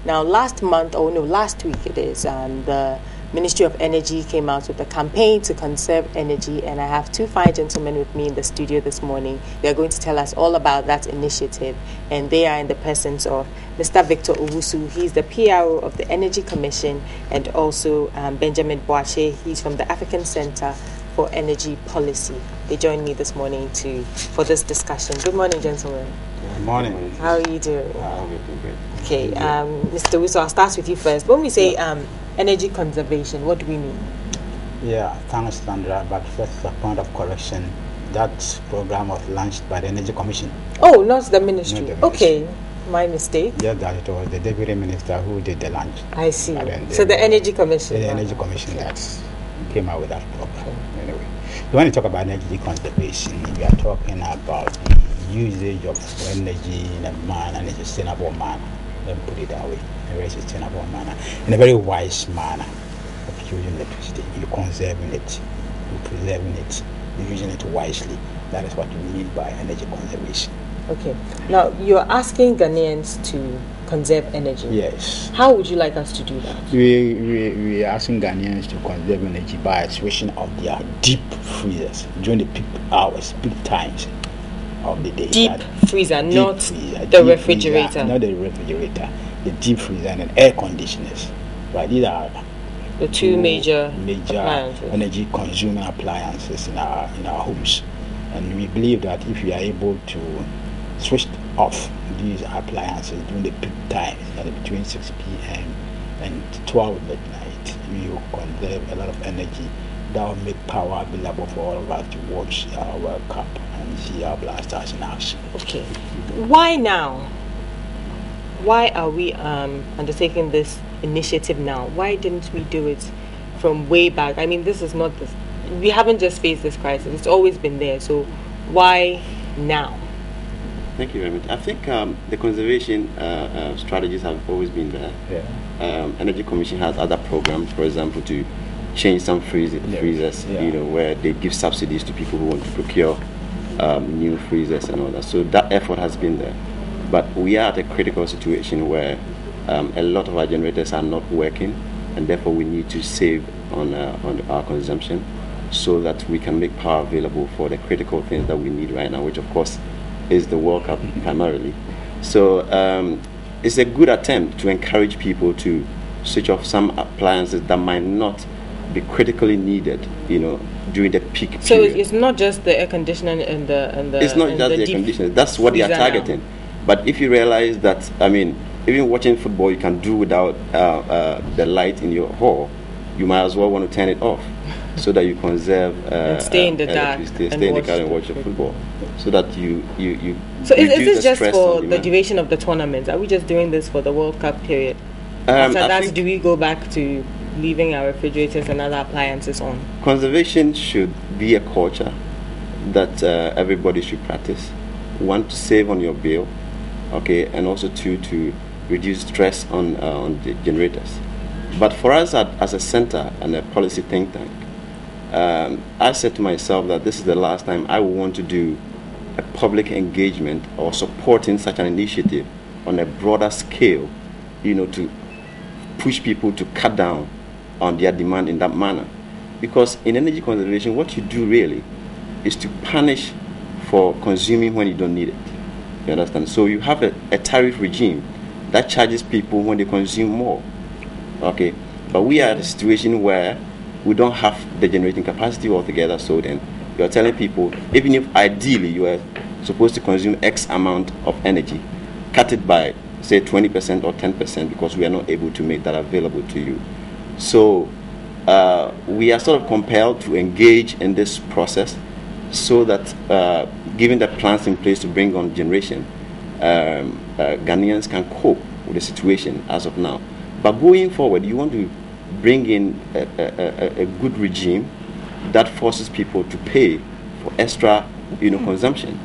Now, last week it is, the Ministry of Energy came out with a campaign to conserve energy, and I have two fine gentlemen with me in the studio this morning. They are going to tell us all about that initiative, and they are in the presence of Mr. Victor Owusu. He's the PRO of the Energy Commission, and also Benjamin Boache. He's from the African Center for Energy Policy. They joined me this morning for this discussion. Good morning, gentlemen. Good morning. How are you doing? I'm doing great. Okay, Mr. Owusu, I'll start with you first. When we say energy conservation, what do we mean? Yeah, thanks, Sandra. But first, a point of correction. That program was launched by the Energy Commission. Oh, not the ministry. Not the ministry. Okay, my mistake. Yes, that it was the Deputy Minister who did the launch. I see. So the Energy Commission. The Energy Commission that came out with that program. Anyway, when you talk about energy conservation, we are talking about the usage of energy in a manner, in a sustainable manner. Let me put it that way, in a very sustainable manner, in a very wise manner of using electricity. You're conserving it, you're preserving it, you're using it wisely. That is what we mean by energy conservation. Okay. Now, you're asking Ghanaians to conserve energy. Yes. How would you like us to do that? We are asking Ghanaians to conserve energy by switching off their deep freezers during the peak hours, peak times of the day. Deep freezer, not the refrigerator. Freezer, not the refrigerator. The deep freezer and air conditioners. Right, these are the two major energy consuming appliances in our homes. And we believe that if we are able to switch off these appliances during the peak times, between 6 p.m. and 12 midnight, we will conserve a lot of energy. That will make power available for all of us to watch our World Cup and see our Blasters in action. Okay. Why now? Why are we undertaking this initiative now? Why didn't we do it from way back? I mean, this is not this. We haven't just faced this crisis. It's always been there. So why now? Thank you very much. I think the conservation strategies have always been there. Yeah. Energy Commission has other programs, for example, to change some freezers, where they give subsidies to people who want to procure new freezers and all that. So that effort has been there. But we are at a critical situation where a lot of our generators are not working, and therefore we need to save on our consumption so that we can make power available for the critical things that we need right now, which of course is the World Cup primarily. So it's a good attempt to encourage people to switch off some appliances that might not be critically needed, during the peak period. So it's not just the air conditioning and the it's not just the air conditioning. That's what they are targeting. Now. But if you realize that, even watching football, you can do without the light in your hall, you might as well want to turn it off so that you conserve and stay in the dark stay in the car and watch the football, so that you So is this just for the duration of the tournament? Are we just doing this for the World Cup period? After that, do we go back to leaving our refrigerators and other appliances on? Conservation should be a culture that everybody should practice. One, to save on your bill, okay, and also to reduce stress on the generators. But for us as a center and a policy think tank, I said to myself that this is the last time I would want to do a public engagement or supporting such an initiative on a broader scale, to push people to cut down on their demand in that manner. Because in energy conservation, what you do really is to punish for consuming when you don't need it. You understand? So you have a tariff regime that charges people when they consume more. Okay? But we are at a situation where we don't have the generating capacity altogether, so then you are telling people, even if ideally you are supposed to consume X amount of energy, cut it by, say, 20% or 10% because we are not able to make that available to you. So we are sort of compelled to engage in this process so that given the plans in place to bring on generation, Ghanaians can cope with the situation as of now. But going forward, you want to bring in a good regime that forces people to pay for extra, consumption,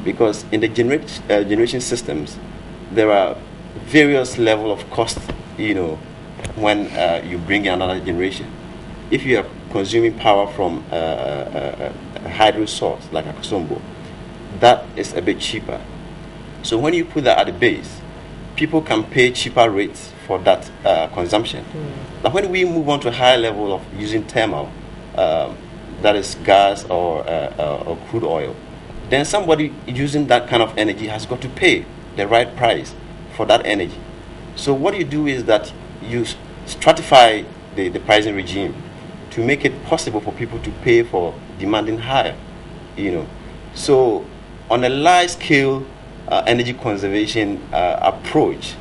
because in the generation systems, there are various level of cost, when you bring in another generation. If you are consuming power from a hydro source like Akosombo, that is a bit cheaper. So when you put that at the base, people can pay cheaper rates for that consumption. But when we move on to a higher level of using thermal, that is gas or crude oil, then somebody using that kind of energy has got to pay the right price for that energy. So what you do is that you stratify the pricing regime to make it possible for people to pay for demanding higher, So on a large scale energy conservation approach,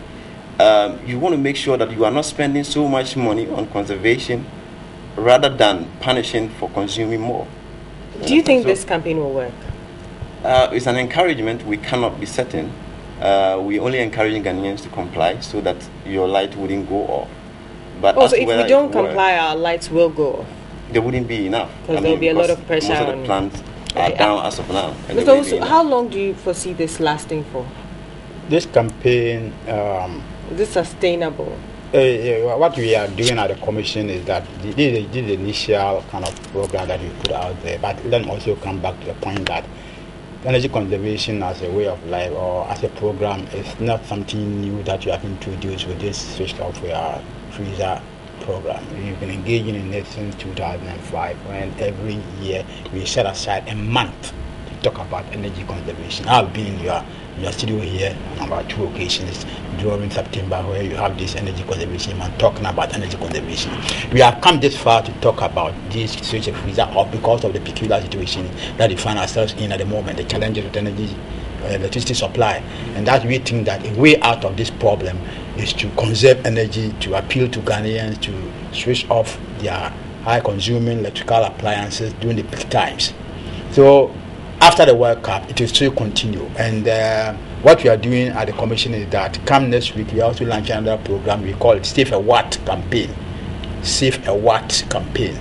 you want to make sure that you are not spending so much money on conservation rather than punishing for consuming more. Do you think this campaign will work? It's an encouragement. We cannot be certain. We're only encouraging Ghanaians to comply so that your light wouldn't go off. But also, if we don't comply, our lights will go off. There wouldn't be enough. Because there will be a lot of pressure. Most of the plants are down as of now. So how long do you foresee this lasting for? This campaign... is this sustainable? What we are doing at the commission is that this is the initial kind of program that we put out there, but then also come back to the point that energy conservation as a way of life or as a program is not something new that you have introduced with this switch off your freezer program. We've been engaging in it since 2005, when every year we set aside a month to talk about energy conservation. I've been in your studio here on about 2 occasions during September, where you have this energy conservation and talking about energy conservation. We have come this far to talk about this switch of freezer off because of the peculiar situation that we find ourselves in at the moment, the challenges with electricity supply, and that we think that a way out of this problem is to conserve energy, to appeal to Ghanaians to switch off their high consuming electrical appliances during the peak times. So after the World Cup, it will still continue. And what we are doing at the commission is that come next week, we are also launching another program. We call it Save a Watt campaign. Save a Watt campaign,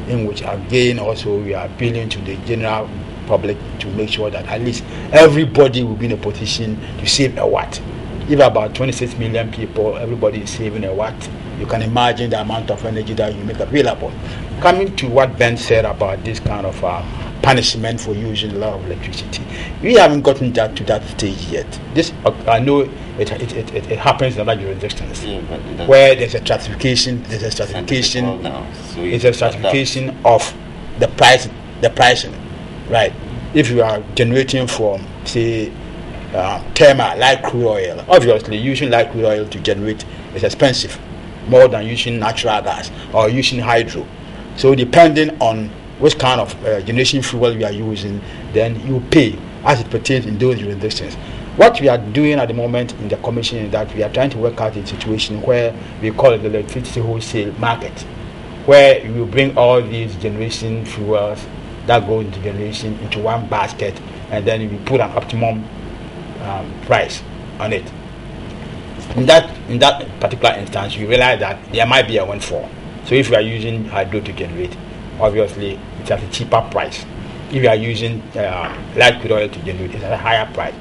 in which again also we are appealing to the general public to make sure that at least everybody will be in a position to save a watt. If about 26 million people, everybody is saving a watt, you can imagine the amount of energy that you make available. Coming to what Ben said about this kind of punishment for using a lot of electricity, we haven't gotten that to that stage yet. This I know it happens in other jurisdictions, where there's a stratification. It's a stratification of the pricing, right? If you are generating from, say, thermal, light crude oil, obviously using light crude oil to generate is expensive, more than using natural gas or using hydro. So depending on which kind of generation fuel you are using, then you pay as it pertains in those jurisdictions. What we are doing at the moment in the commission is that we are trying to work out a situation where we call it the electricity wholesale market, where you bring all these generation fuels that go into generation into one basket, and then you put an optimum price on it. In that particular instance, you realize that there might be a windfall. So if you are using hydro to generate, obviously it's at a cheaper price. If you are using light crude oil to generate, it's at a higher price.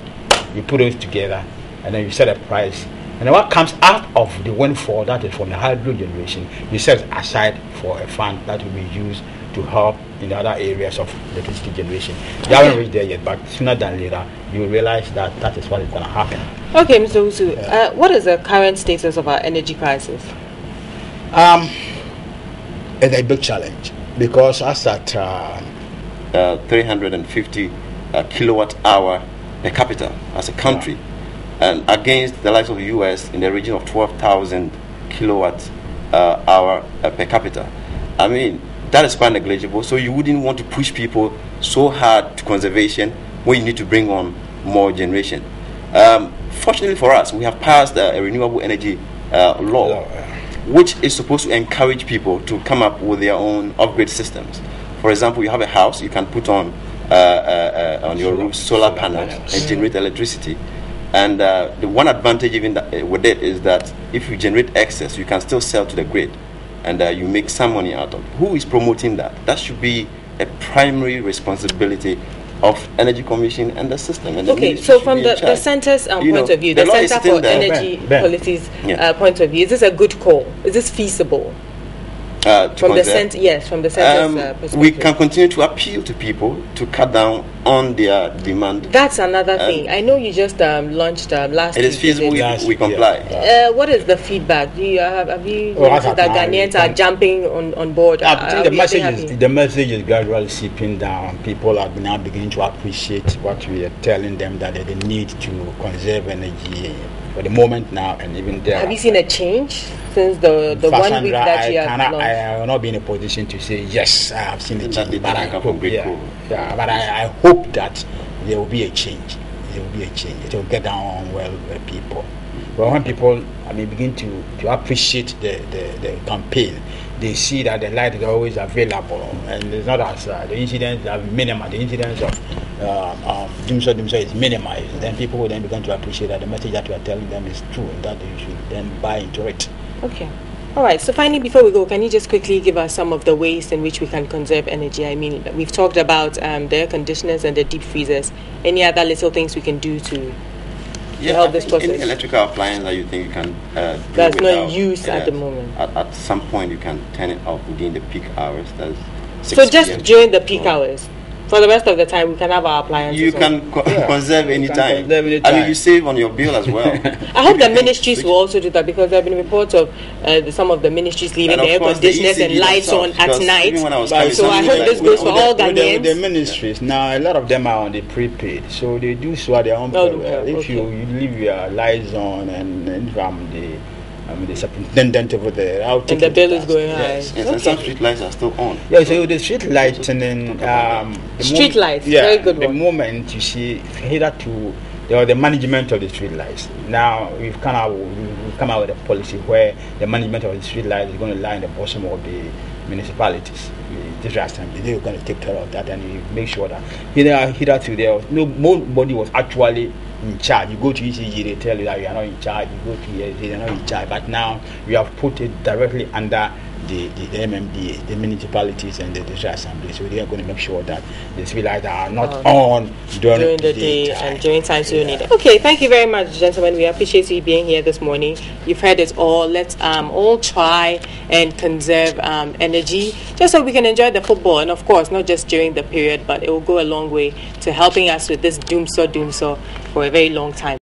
You put those together and then you set a price. And then what comes out of the windfall, that is from the hydro generation, you set aside for a fund that will be used to help in other areas of electricity generation. You haven't reached there yet, but sooner than later, you will realize that that is what is going to happen. Okay, Mr. Usu, what is the current status of our energy crisis? It's a big challenge because as at 350 kilowatt hour per capita as a country, and against the likes of the US in the region of 12,000 kilowatt hour per capita. I mean, that is quite negligible. So you wouldn't want to push people so hard to conservation when you need to bring on more generation. Fortunately for us, we have passed a renewable energy law, which is supposed to encourage people to come up with their own upgrade systems. For example, you have a house, you can put on your roof solar panels and generate electricity. And the one advantage even with it is that if you generate excess, you can still sell to the grid, and you make some money out of it. Who is promoting that? That should be a primary responsibility of Energy Commission and the system. And okay, so from the centre's point of view, the Centre for Energy Policy's point of view, is this a good call? Is this feasible? From the center's perspective. We can continue to appeal to people to cut down on their demand. That's another thing. I know you just launched last week. It is feasible we comply. What is the feedback? Do you have you noticed that Ghanaians are jumping on board? I think the message is gradually seeping down. People are now beginning to appreciate what we are telling them, that they need to conserve energy for the moment now and even there. Have you seen a change since the 1 week that you have launched? I will not be in a position to say yes, I have seen a change, but I hope, but I hope that there will be a change. There will be a change. It will get down well with people. But when people begin to appreciate the campaign, they see that the light is always available, and it's not as the incidents are minimal. The incidents of Dumso is minimized. Then people will then begin to appreciate that the message that we are telling them is true, and that they should then buy into it. Okay. All right. So finally, before we go, can you just quickly give us some of the ways in which we can conserve energy? I mean, we've talked about the air conditioners and the deep freezers. Any other little things we can do to help this process? Any electrical appliance that you think you can do that's not used at the moment. At some point, you can turn it off within the peak hours. That's 6 so just PM. During the peak hours. For the rest of the time, we can have our appliances. You can conserve any time. You save on your bill as well. I hope the ministries will also do that, because there have been reports of some of the ministries leaving their air conditioners and lights on at night. So I hope this goes for all Ghanaians. The ministries, now a lot of them are on the prepaid, so they do so at their own peril. If you leave your lights on and from the superintendent over there, and the bill is going high. Yes, and some street lights are still on. Yeah, so the street lights and then street lights, very good one. The moment you see hitherto the management of the street lights. Now we've come out with a policy where the management of the street lights is going to lie in the bosom of the municipalities. They're going to take care of that, and you make sure that hitherto nobody was actually in charge. You go to ECG, they tell you that you are not in charge. You go to ESG, they are not in charge. But now we have put it directly under the MMDA, the municipalities and the district assembly. So they are going to make sure that the street lights are not on during the day and during times you need it. Okay, thank you very much, gentlemen. We appreciate you being here this morning. You've heard it all. Let's all try and conserve energy, just so we can enjoy the football. And of course, not just during the period, but it will go a long way to helping us with this doomso for a very long time.